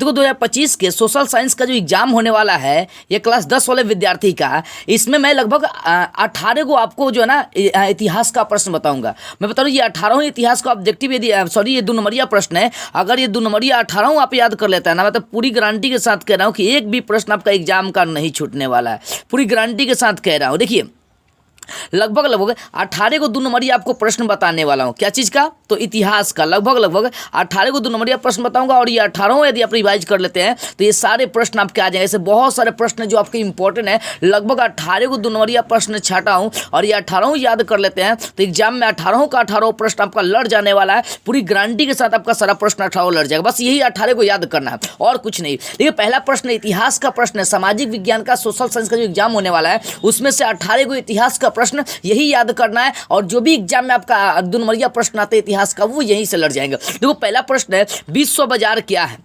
देखो 2025 के social science का जो एग्जाम होने वाला है ये क्लास 10 वाले विद्यार्थी का, इसमें मैं लगभग 18 को आपको जो है ना इतिहास का प्रश्न बताऊंगा। मैं बता रहा हूँ ये 18 इतिहास का ऑब्जेक्टिव, यदि सॉरी ये 2 नंबरिया प्रश्न है, अगर ये 2 नंबरिया 18 आप याद कर लेते हैं ना, मतलब पूरी गारंटी के साथ कह रहा हूँ कि एक भी प्रश्न आपका एग्जाम का नहीं छूटने वाला है, पूरी गारंटी के साथ कह रहा हूँ। देखिए लगभग 18 को 2 नंबरिया आपको प्रश्न बताने वाला हूँ। क्या चीज़ का? तो इतिहास का लगभग 18 को 2 नंबरिया प्रश्न बताऊंगा। और ये 18 यदि आप रिवाइज कर लेते हैं तो ये सारे प्रश्न आपके आ जाएंगे। ऐसे बहुत सारे प्रश्न जो आपके इंपॉर्टेंट है, लगभग 18 को 2 नंबरिया प्रश्न छाटा हूँ और ये 18 याद कर लेते हैं तो एग्जाम में 18 का 18 प्रश्न आपका लड़ जाने वाला है। पूरी गारंटी के साथ आपका सारा प्रश्न 18 लड़ जाएगा। बस यही 18 को याद करना है और कुछ नहीं। देखिए पहला प्रश्न इतिहास का प्रश्न है, सामाजिक विज्ञान का सोशल साइंस का जो एग्जाम होने वाला है उसमें से 18 को इतिहास का प्रश्न यही याद करना है। और जो भी एग्जाम में आपका 2 नंबरिया प्रश्न आते हैं इतिहास का, वो यहीं से लड़ जाएंगे। देखो पहला प्रश्न है विश्व बाजार क्या है।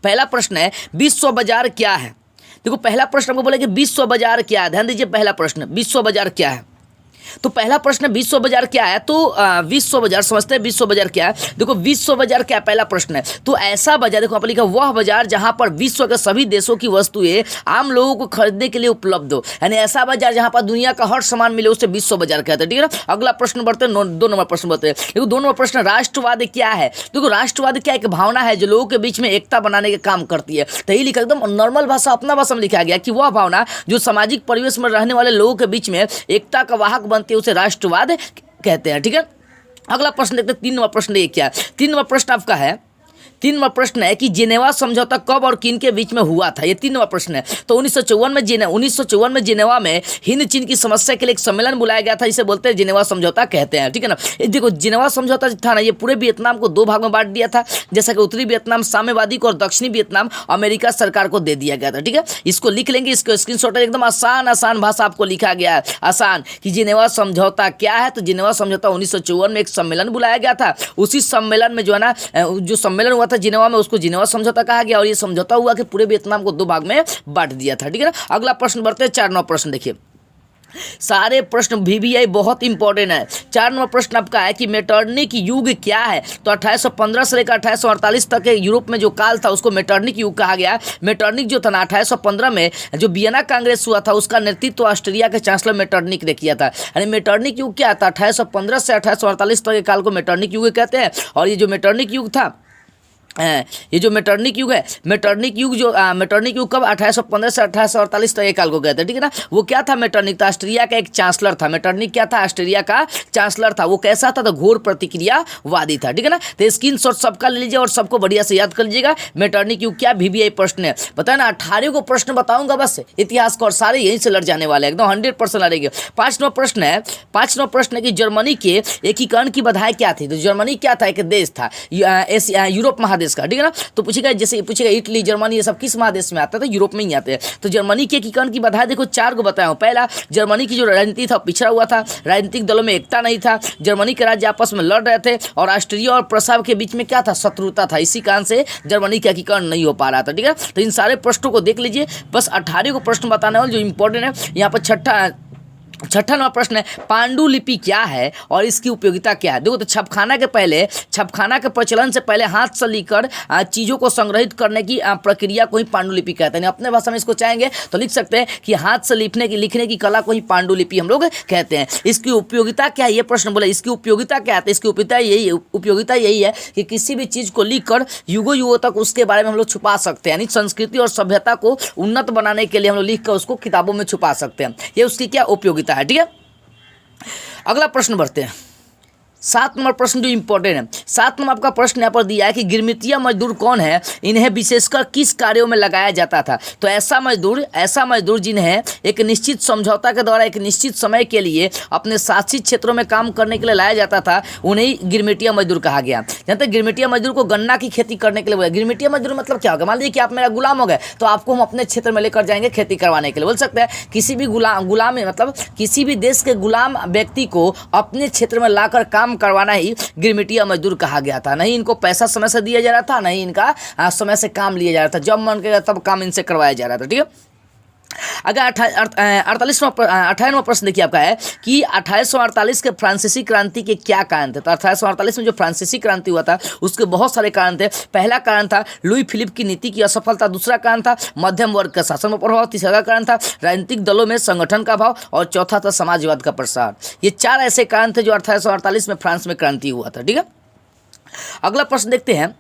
पहला प्रश्न है विश्व बाजार क्या है। देखो पहला प्रश्न आपको बोले कि विश्व बाजार क्या है। ध्यान दीजिए पहला प्रश्न विश्व बाजार क्या है। तो पहला प्रश्न विश्व बाजार क्या है, तो विश्व बाजार समझते हैं विश्व बाजार क्या है। देखो विश्व बाजार क्या पहला प्रश्न है, तो ऐसा बाजार, देखो आप लिखा वह बाजार जहां पर विश्व के सभी देशों की वस्तुएं आम लोगों को खरीदने के लिए उपलब्ध हो, यानी ऐसा बाजार जहां पर दुनिया का हर सामान मिले उसे विश्व बाजार कहते हैं। ठीक है ना। अगला प्रश्न बढ़ते हैं 2 नंबर प्रश्न बढ़ते हैं। देखो 2 नंबर प्रश्न राष्ट्रवाद क्या है। देखो राष्ट्रवाद क्या एक भावना है जो लोगों के बीच में एकता बनाने का काम करती है। तो यही लिखा एकदम नॉर्मल भाषा अपना भाषा में लिखा गया कि वह भावना जो सामाजिक परिवेश में रहने वाले लोगों के बीच में एकता का वाहक बनती है उसे राष्ट्रवाद कहते हैं। ठीक है। अगला प्रश्न देखते हैं 3 नंबर प्रश्न। ये क्या है? 3 नंबर प्रश्न आपका है, 3 नंबर प्रश्न है कि जिनेवा समझौता कब और किन के बीच में हुआ था। ये 3 नंबर प्रश्न है। तो 1954 में जिनेवा में हिंद चीन की समस्या के लिए एक सम्मेलन बुलाया गया था, इसे बोलते हैं जिनेवा समझौता कहते हैं। ठीक है ना। देखो जिनेवा समझौता था ना, ये पूरे वियतनाम को 2 भाग में बांट दिया था, जैसा कि उत्तरी वियतनाम साम्यवादी को और दक्षिणी वियतनाम अमेरिका सरकार को दे दिया गया था। ठीक है। इसको लिख लेंगे, इसको स्क्रीनशॉट, एकदम आसान भाषा आपको लिखा गया है, आसान, कि जिनेवा समझौता क्या है। तो जिनेवा समझौता 1954 में एक सम्मेलन बुलाया गया था। उसी सम्मेलन में जो है ना, जो सम्मेलन हुआ था जिनेवा में, उसको जिनेवा समझौता कहा गया। और ये समझौता हुआ कि पूरे वियतनाम को 2 भाग में बांट दिया था। ठीक है ना। अगला प्रश्न बढ़ते हैं 4 नंबर प्रश्न। देखिए सारे प्रश्न VBI बहुत इंपॉर्टेंट है। 4 नंबर प्रश्न आपका है कि मेटर्निक युग क्या है। तो 1815 से लेकर 1848 तक के यूरोप में जो काल था उसको मेटर्निक युग कहा गया। मेटर्निक जो था ना 1815 में जो वियना कांग्रेस हुआ था उसका नेतृत्व ऑस्ट्रिया के चांसलर मेटर्निक ने किया था। यानी मेटर्निक युग क्या था, 1815 से 1848 तक के काल को मेटर्निक युग कहते हैं। और ये जो मेटर्निक युग था, ये जो मेटर्निक युग है, मेटर्निक युग कब 1815 से 1848 तक एक काल को गए थे। ठीक है ना। वो क्या था, मेटर्निक था ऑस्ट्रिया का एक चांसलर था। मेटर्निक क्या था, ऑस्ट्रिया का चांसलर था। वो कैसा था, तो घोर प्रतिक्रियावादी था। ठीक है ना। तो स्क्रीनशॉट सबका ले लीजिए और सबको बढ़िया से याद कर लीजिएगा। मेटर्निक युग क्या, VBI प्रश्न है। बताया ना 18 को प्रश्न बताऊंगा बस इतिहास का, और सारे यहीं से लड़ जाने वाले हैं, एकदम 100% लड़ेंगे। 5 नंबर प्रश्न है, 5 नंबर प्रश्न है कि जर्मनी के एकीकरण की बाधाएं क्या थी। तो जर्मनी क्या था, एक देश था यूरोप महादेश का। ठीक है ना। तो पूछेगा, जैसे पूछेगा इटली जर्मनी ये सब किस महादेश में आता है, तो यूरोप में ही आते हैं। तो जर्मनी के एकीकरण की बाधाएं देखो 4 को बताया हूं। पहला, जर्मनी की जो राजनीति था पिछड़ा हुआ था, राजनीतिक दलों में एकता नहीं था, जर्मनी के राज्य आपस में लड़ रहे थे, और ऑस्ट्रिया और प्रसाव के बीच में क्या था, शत्रुता था। इसी कारण से जर्मनी का एकीकरण नहीं हो पा रहा था। ठीक है। तो इन सारे प्रश्नों को देख लीजिए। बस 18 को प्रश्न बताने वाले जो इंपॉर्टेंट है। यहाँ पर छठा नंबर प्रश्न है पांडुलिपि क्या है और इसकी उपयोगिता क्या है। देखो तो छपखाना के प्रचलन से पहले हाथ से लिखकर चीज़ों को संग्रहित करने की प्रक्रिया को ही पांडुलिपि कहते हैं। अपने भाषा में इसको चाहेंगे तो लिख सकते हैं कि हाथ से लिखने की कला को ही पांडुलिपि हम लोग कहते हैं। इसकी उपयोगिता क्या है, ये प्रश्न बोला, इसकी उपयोगिता क्या है। तो इसकी उपयोगिता यही है कि किसी भी चीज़ को लिखकर युगों तक उसके बारे में हम लोग छुपा सकते हैं, यानी संस्कृति और सभ्यता को उन्नत बनाने के लिए हम लोग लिखकर उसको किताबों में छुपा सकते हैं। ये उसकी क्या उपयोगिता है। ठीक है। अगला प्रश्न बढ़ते हैं 7 नंबर प्रश्न जो इंपॉर्टेंट है। 7 नंबर आपका प्रश्न यहाँ पर दिया है कि गिरमिटिया मजदूर कौन है, इन्हें विशेषकर किस कार्यों में लगाया जाता था। तो ऐसा मजदूर जिन्हें एक निश्चित समझौता के द्वारा एक निश्चित समय के लिए अपने शासित क्षेत्रों में काम करने के लिए लाया जाता था, उन्हें गिरमिटिया मजदूर कहा गया। जानते हैं गिरमिटिया मजदूर को गन्ना की खेती करने के लिए बोला। गिरमिटिया मजदूर मतलब क्या होगा, मान लीजिए कि आप मेरा गुलाम हो गए तो आपको हम अपने क्षेत्र में लेकर जाएंगे खेती करवाने के लिए। बोल सकते हैं किसी भी गुलाम मतलब किसी भी देश के गुलाम व्यक्ति को अपने क्षेत्र में लाकर काम करवाना ही गिरमिटिया मजदूर कहा गया था। नहीं इनको पैसा समय से दिया जा रहा था, नहीं इनका समय से काम लिया जा रहा था, जब मन करेगा तब काम इनसे करवाया जा रहा था। ठीक है। अगर 48वां प्रश्न देखिए आपका है कि 1848 के फ्रांसीसी क्रांति के क्या कारण थे। तो 1848 में जो फ्रांसीसी क्रांति हुआ था उसके बहुत सारे कारण थे। पहला कारण था लुई फिलिप की नीति की असफलता, दूसरा कारण था मध्यम वर्ग का शासन में प्रभाव, तीसरा कारण था राजनीतिक दलों में संगठन का अभाव और चौथा था समाजवाद का प्रसार। ये 4 ऐसे कारण थे जो 1848 में फ्रांस में क्रांति हुआ था। ठीक है, अगला प्रश्न देखते हैं।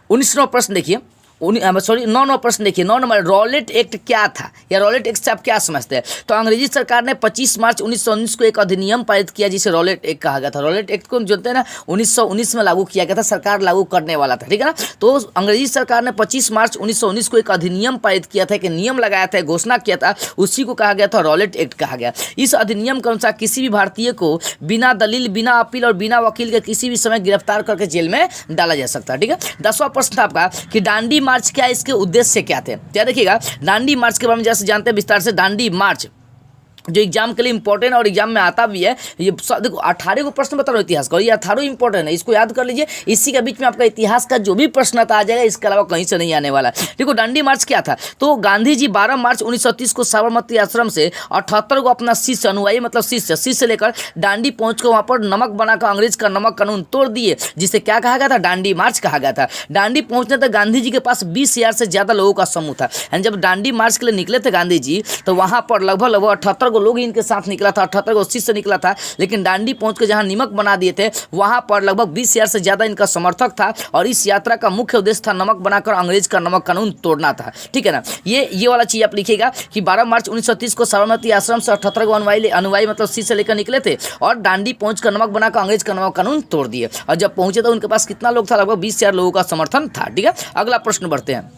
19वां प्रश्न देखिए, 9वां प्रश्न देखिए। 9 नंबर, रॉलेट एक्ट क्या था या रॉलेट एक्ट से आप क्या समझते हैं। तो अंग्रेजी सरकार ने 25 मार्च 1919 को एक अधिनियम पारित किया जिसे रॉलेट एक्ट कहा गया था। रॉलेट एक्ट को जानते हैं ना, 1919 में लागू किया गया था, सरकार लागू करने वाला था। ठीक है ना, तो अंग्रेजी सरकार ने 25 मार्च 1919 को एक अधिनियम पारित किया था, एक नियम लगाया था, घोषणा किया था, उसी को कहा गया था रॉलेट एक्ट कहा गया। इस अधिनियम के अनुसार किसी भी भारतीय को बिना दलील, बिना अपील और बिना वकील के किसी भी समय गिरफ्तार करके जेल में डाला जा सकता है। ठीक है, 10वां प्रश्न था आपका कि दांडी मार्च क्या, इसके उद्देश्य क्या थे। क्या देखिएगा, दांडी मार्च के बारे में जैसे जानते हैं विस्तार से। दांडी मार्च जो एग्जाम के लिए इंपॉर्टेंट और एग्जाम में आता भी है, ये देखो 18 को प्रश्न बता रहा हूँ इतिहास का, ये 18 इंपॉर्टेंट है, इसको याद कर लीजिए। इसी के बीच में आपका इतिहास का जो भी प्रश्न आता आ जाएगा, इसके अलावा कहीं से नहीं आने वाला। देखो दांडी मार्च क्या था। तो गांधी जी 12 मार्च 1930 को साबरमती आश्रम से 78 को अपना शिष्य अनुयायी मतलब शिष्य लेकर दांडी पहुंचकर वहां पर नमक बनाकर अंग्रेज का नमक कानून तोड़ दिए, जिसे क्या कहा गया था, दांडी मार्च कहा गया था। दांडी पहुंचने तक गांधी जी के पास 20,000 से ज्यादा लोगों का समूह था। जब दांडी मार्च के लिए निकले थे गांधी जी, तो वहां पर लगभग 78 लोग इनके साथ निकला था, 78 को 80 से निकला था। लेकिन दांडी पहुंच के जहां निमक बना दिए थे, वहां पर लगभग 20,000 से ज्यादा इनका समर्थक था और इस यात्रा का मुख्य उद्देश्य था नमक बनाकर अंग्रेज का नमक कानून तोड़ना था। ठीक है ना, ये वाला चीज आप लिखिएगा कि 12 मार्च 1930 को साबरमती आश्रम से 78 को अनुयायी मतलब शिष्य लेकर निकले थे और दांडी पहुंचकर नमक बनाकर अंग्रेज का नमक कानून तोड़ दिए। और जब पहुंचे तो उनके पास कितना लोग था, लगभग 20,000 लोगों का समर्थन था। ठीक है, अगला प्रश्न बढ़ते हैं।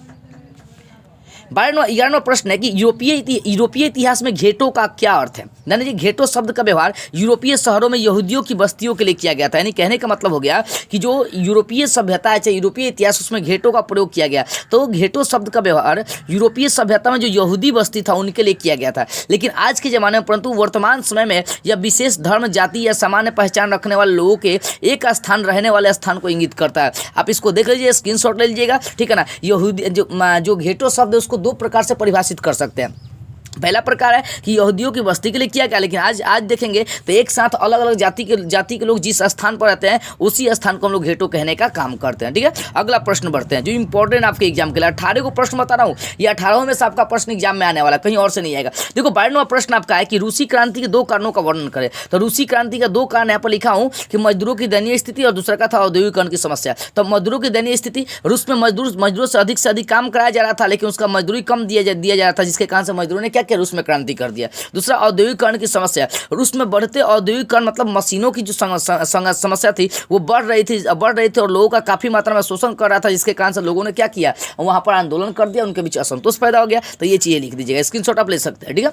11वां प्रश्न है कि यूरोपीय इतिहास में घेटो का क्या अर्थ है। यानी कि घेटो शब्द का व्यवहार यूरोपीय शहरों में यहूदियों की बस्तियों के लिए किया गया था। यानी कहने का मतलब हो गया कि जो यूरोपीय सभ्यता है, चाहे यूरोपीय इतिहास, उसमें घेटो का प्रयोग किया गया। तो घेटो शब्द का व्यवहार यूरोपीय सभ्यता में जो यहूदी बस्ती था उनके लिए किया गया था। लेकिन आज के ज़माने में, परंतु वर्तमान समय में, यह विशेष धर्म, जाति या सामान्य पहचान रखने वाले लोगों के एक स्थान रहने वाले स्थान को इंगित करता है। आप इसको देख लीजिए, स्क्रीनशॉट ले लीजिएगा। ठीक है ना, यहूदी जो घेटो शब्द है उसको 2 प्रकार से परिभाषित कर सकते हैं। पहला प्रकार है कि यहूदियों की बस्ती के लिए किया गया, लेकिन आज देखेंगे तो एक साथ अलग अलग जाति के लोग जिस स्थान पर रहते हैं उसी स्थान को हम लोग घेटो कहने का काम करते हैं। ठीक है, अगला प्रश्न बढ़ते हैं जो इंपॉर्टेंट आपके एग्जाम के लिए। 18 को प्रश्न बता रहा हूँ, ये 18 में से आपका प्रश्न एग्जाम में आने वाला, कहीं और से नहीं आएगा। देखो 12वां प्रश्न आपका है कि रूसी क्रांति के 2 कारणों का वर्णन करें। तो रूसी क्रांति का 2 कारण यहाँ पर लिखा हूँ कि मजदूरों की दयनीय स्थिति और दूसरा का था औद्योगिकरण की समस्या। तो मजदूरों की दयनीय स्थिति, रूस में मजदूरों से अधिक काम कराया जा रहा था, लेकिन उसका मजदूरी कम दिया जा रहा था, जिसके कारण से मजदूरों ने क्या किया, रूस में क्रांति कर दिया। दूसरा औद्योगिकरण की समस्या, रूस में बढ़ते औद्योगिकरण मतलब मशीनों की जो समस्या थी वो बढ़ रही थी और लोगों का काफी मात्रा में शोषण कर रहा था, जिसके कारण से लोगों ने क्या किया, वहां पर आंदोलन कर दिया, उनके बीच असंतोष पैदा हो गया। तो ये चीजें लिख दीजिएगा, स्क्रीनशॉट आप ले सकते हैं। ठीक है,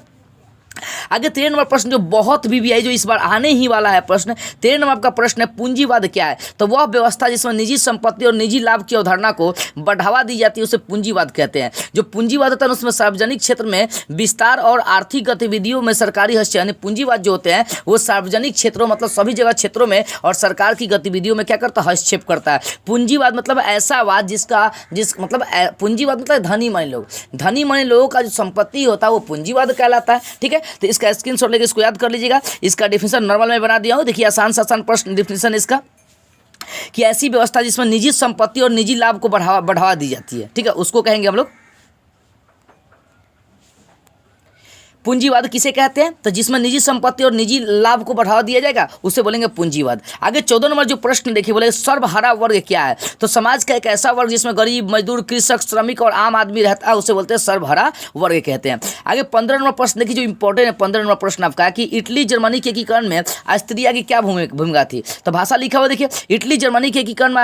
आगे 13 नंबर प्रश्न जो बहुत VVI जो इस बार आने ही वाला है प्रश्न, 13 नंबर का प्रश्न है पूंजीवाद क्या है। तो वह व्यवस्था जिसमें निजी संपत्ति और निजी लाभ की अवधारणा को बढ़ावा दी जाती है उसे पूंजीवाद कहते हैं। जो पूंजीवाद होता है उसमें सार्वजनिक क्षेत्र में विस्तार और आर्थिक गतिविधियों में सरकारी हस्तक्षेप, यानी पूंजीवाद जो होते हैं वो सार्वजनिक क्षेत्रों मतलब सभी जगह क्षेत्रों में और सरकार की गतिविधियों में क्या करता है, हस्तक्षेप करता है। पूंजीवाद मतलब ऐसा वाद पूंजीवाद मतलब धनी मानी लोगों का जो संपत्ति होता है वो पूंजीवाद कहलाता है। ठीक है, तो इसका स्क्रीनशॉट लेके इसको याद कर लीजिएगा। इसका डेफिनेशन नॉर्मल में बना दिया हूं, देखिए आसान प्रश्न डेफिनेशन इसका कि ऐसी व्यवस्था जिसमें निजी संपत्ति और निजी लाभ को बढ़ावा दी जाती है। ठीक है, उसको कहेंगे हम लोग पूंजीवाद। किसे कहते हैं, तो जिसमें निजी संपत्ति और निजी लाभ को बढ़ावा दिया जाएगा उसे बोलेंगे पूंजीवाद। आगे 14 नंबर जो प्रश्न देखिए, बोले सर्वहारा वर्ग क्या है। तो समाज का एक ऐसा वर्ग जिसमें गरीब, मजदूर, कृषक, श्रमिक और आम आदमी रहता है उसे बोलते हैं सर्वहारा वर्ग कहते हैं। आगे 15 नंबर प्रश्न देखिए जो इंपॉर्टेंट है। 15 नंबर प्रश्न आपका है कि इटली जर्मनी के एकीकरण में ऑस्ट्रिया की क्या भूमिका थी। तो भाषा लिखा हुआ देखिए, इटली जर्मनी के एकीकरण में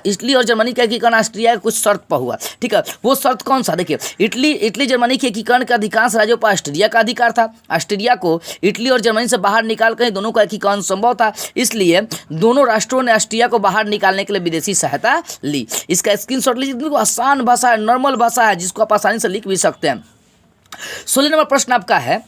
इटली और जर्मनी का एकीकरण ऑस्ट्रिया के कुछ शर्त पर हुआ। ठीक है, वो शर्त कौन सा, देखिए इटली जर्मनी के एकीकरण के अधिकांश राज्यों पर ऑस्ट्रिया का अधिकार था। ऑस्ट्रिया को इटली और जर्मनी से बाहर निकाल कर दोनों का एकीकरण संभव था, इसलिए दोनों राष्ट्रों ने ऑस्ट्रिया को बाहर निकालने के लिए विदेशी सहायता ली। इसका स्क्रीनशॉट लीजिए, आसान भाषा है, नॉर्मल भाषा है, जिसको आप आसानी से लिख भी सकते हैं। 16 नंबर प्रश्न आपका है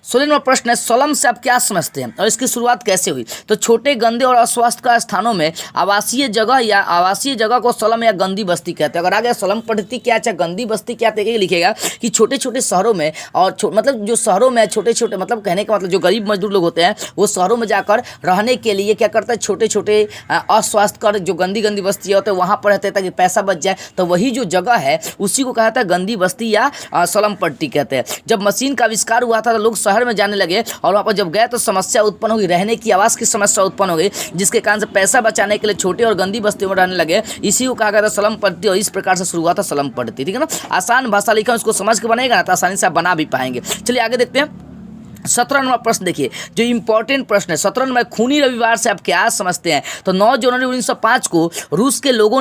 16 नंबर प्रश्न है, स्लम से आप क्या समझते हैं और इसकी शुरुआत कैसे हुई? तो छोटे, गंदे और अस्वास्थ्य स्थानों में आवासीय जगह को स्लम या गंदी बस्ती कहते हैं। अगर आ गया स्लम पद्धति क्या है, गंदी बस्ती क्या है, लिखेगा कि छोटे छोटे शहरों में और मतलब जो शहरों में छोटे छोटे, मतलब कहने का मतलब जो गरीब मजदूर लोग होते हैं वो शहरों में जाकर रहने के लिए क्या करते हैं, छोटे छोटे अस्वास्थ्यकर जो गंदी गंदी बस्ती होते हैं वहाँ पर रहते हैं ताकि पैसा बच जाए। तो वही जो जगह है उसी को कहता है गंदी बस्ती या स्लम पट्टी कहते हैं। जब मशीन का आविष्कार हुआ था तो लोग शहर में जाने लगे और वहाँ पर जब गए तो समस्या उत्पन्न होगी, रहने की, आवास की समस्या उत्पन्न हो गई, जिसके कारण से पैसा बचाने के लिए छोटे और गंदी बस्तियों में रहने लगे। इसी को कहा गया था स्लम पद्धति और इस प्रकार से शुरू हुआ था स्लम पद्धति। ठीक है ना, आसान भाषा लिखा, उसको समझ के बनेगा ना तो आसानी से आप बना भी पाएंगे। चलिए आगे देखते हैं। 17 नंबर प्रश्न देखिए, जो इंपॉर्टेंट प्रश्न है 17 नंबर, खूनी रविवार से आप क्या समझते हैं? तो 9 जनवरी 1905 को रूस के लोगों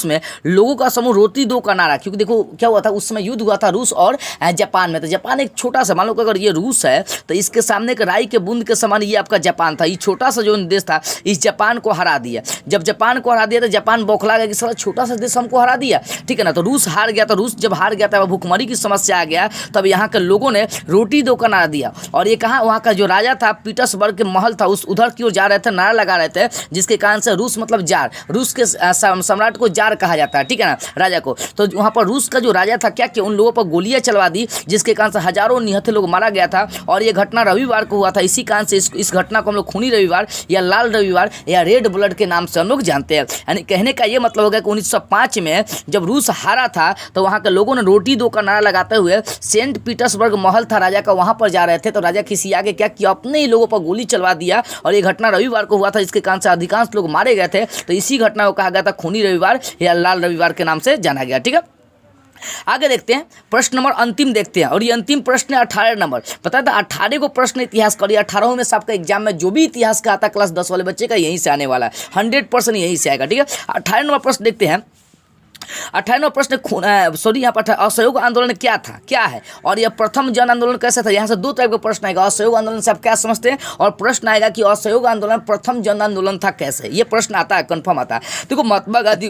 में लोगों का समूह रोटी दो का नारा, क्योंकि देखो क्या हुआ था उस समय, युद्ध हुआ था रूस और जापान में। तो जापान एक छोटा सा, मान लो अगर ये रूस है तो इसके सामने एक राई के बूंद के समान ये आपका जापान था। ये छोटा सा जो देश था इस जापान को हरा दिया। जब जापान को हरा दिया तो जापान बौखला गया कि साला छोटा सा देश हमको हरा दिया। ठीक है ना, तो रूस हार गया। तो रूस जब हार गया था, भूखमरी की समस्या आ गया, तब यहाँ के लोगों ने रोटी दो का नारा दिया। और ये कहा, वहाँ का जो राजा था पीटर्सबर्ग के महल था उस उधर की ओर जा रहे थे, नारा लगा रहे थे, जिसके कारण से रूस मतलब जार, रूस के सम्राट को जार कहा जाता है। ठीक है ना, राजा को। तो वहाँ पर रूस का जो राजा था क्या किया, उन लोगों पर गोलियां चलवा दी, जिसके कारण से हजारों निहत्थे लोग मारा गया था। और ये घटना रविवार को हुआ था। इसी कारण से इस घटना को हम लोग खूनी रविवार या लाल रविवार या रेड ब्लड के नाम से हम लोग जानते हैं। यानी कहने का ये मतलब हो गया कि 1905 में जब रूस हारा था तो वहाँ के लोगों ने रोटी दो का नारा लगाते हुए सेंट पीटर्सबर्ग महल था राजा का, वहां पर जा रहे थे। तो राजा खिसिया के क्या किया, अपने ही लोगों पर गोली चलवा दिया। और ये घटना रविवार को हुआ था, इसके कारण से अधिकांश लोग मारे गए थे। तो इसी घटना को कहा गया था खूनी रविवार या लाल रविवार के नाम से जाना गया। ठीक है, आगे देखते हैं प्रश्न नंबर अंतिम देखते हैं। और ये अंतिम प्रश्न है 18 नंबर। पता था 18 को प्रश्न इतिहास का, और 18 में से आपका एग्जाम में जो भी इतिहास का आता है क्लास 10 वाले बच्चे का यहीं से आने वाला है, 100% यहीं से आएगा। ठीक है, 18 नंबर प्रश्न देखते हैं। 18वां प्रश्न, यहाँ पर असहयोग आंदोलन क्या था, क्या है, और यह प्रथम जन आंदोलन कैसे था। यहाँ से दो टाइप का प्रश्न आएगा, असहयोग आंदोलन से आप क्या समझते हैं, और प्रश्न आएगा कि असहयोग आंदोलन प्रथम जन आंदोलन था कैसे। ये प्रश्न आता है, कन्फर्म आता है। देखो महात्मा गांधी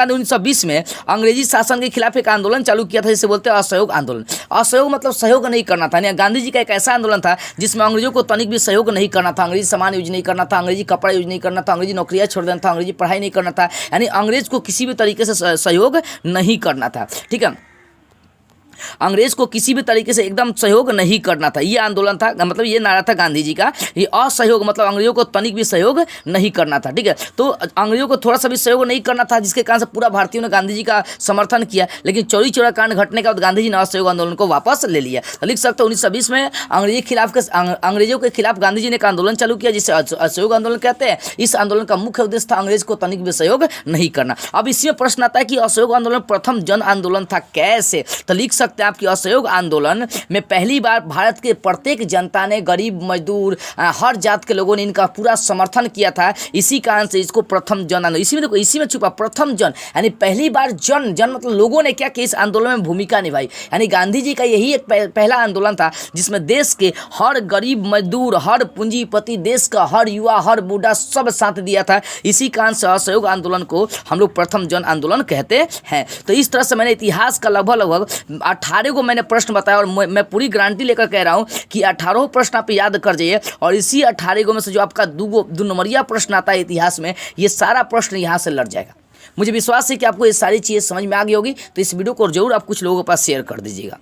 1920 में अंग्रेजी शासन के खिलाफ एक आंदोलन चालू किया था, जिसे बोलते हैं असहयोग आंदोलन। असहयोग मतलब सहयोग नहीं करना था। गांधी जी का एक ऐसा आंदोलन था जिसमें अंग्रेजों को तनिक भी सहयोग नहीं करना था, अंग्रेजी सामान यूज नहीं करना था, अंग्रेजी कपड़ा यूज नहीं करना था, अंग्रेजी नौकरियां छोड़ देना था, अंग्रेजी पढ़ाई नहीं करना था। यानी अंग्रेज को किसी भी तरीके से सहयोग नहीं करना था। ठीक है, अंग्रेज को किसी भी तरीके से एकदम सहयोग नहीं करना था, ये आंदोलन था, मतलब ये नारा था गांधी जी का। ये असहयोग मतलब अंग्रेजों को तनिक भी सहयोग नहीं करना था। ठीक है, तो अंग्रेजों को थोड़ा सा भी सहयोग नहीं करना था, जिसके कारण से पूरा भारतीयों ने गांधी जी का समर्थन किया। लेकिन चौरी चौरा कांड घटने के बाद गांधी जी ने असहयोग आंदोलन को वापस ले लिया। तो लिख सकते हैं 1920 में अंग्रेजों के खिलाफ गांधी जी ने एक आंदोलन चालू किया, जिसे असहयोग आंदोलन कहते हैं। इस आंदोलन का मुख्य उद्देश्य था अंग्रेज को तनिक भी सहयोग नहीं करना। अब इसमें प्रश्न आता है कि असहयोग आंदोलन प्रथम जन आंदोलन था कैसे। तो लिख सकते हैं आपकी असहयोग आंदोलन में पहली बार भारत के प्रत्येक जनता ने, गरीब मजदूर हर जात के लोगों ने इनका पूरा समर्थन किया था। इसी कारण से इसको प्रथम जन आंदोलन, इसी में देखो इसी में छुपा प्रथम जन, यानी पहली बार जन मतलब लोगों ने क्या किया, इस आंदोलन में भूमिका निभाई। यानी गांधी जी का यही एक पहला आंदोलन था जिसमें देश के हर गरीब मजदूर, हर पूंजीपति, देश का हर युवा, हर बूढ़ा सब साथ दिया था। इसी कारण से असहयोग आंदोलन को हम लोग प्रथम जन आंदोलन कहते हैं। तो इस तरह से मैंने इतिहास का लगभग 18 को मैंने प्रश्न बताया, और मैं पूरी गारंटी लेकर कह रहा हूं कि 18 प्रश्न आप याद कर जाइए। और इसी 18 में से जो आपका दो नंबरिया प्रश्न आता है इतिहास में, ये सारा प्रश्न यहां से लड़ जाएगा। मुझे विश्वास है कि आपको ये सारी चीज़ें समझ में आ गई होगी। तो इस वीडियो को जरूर आप कुछ लोगों के पास शेयर कर दीजिएगा।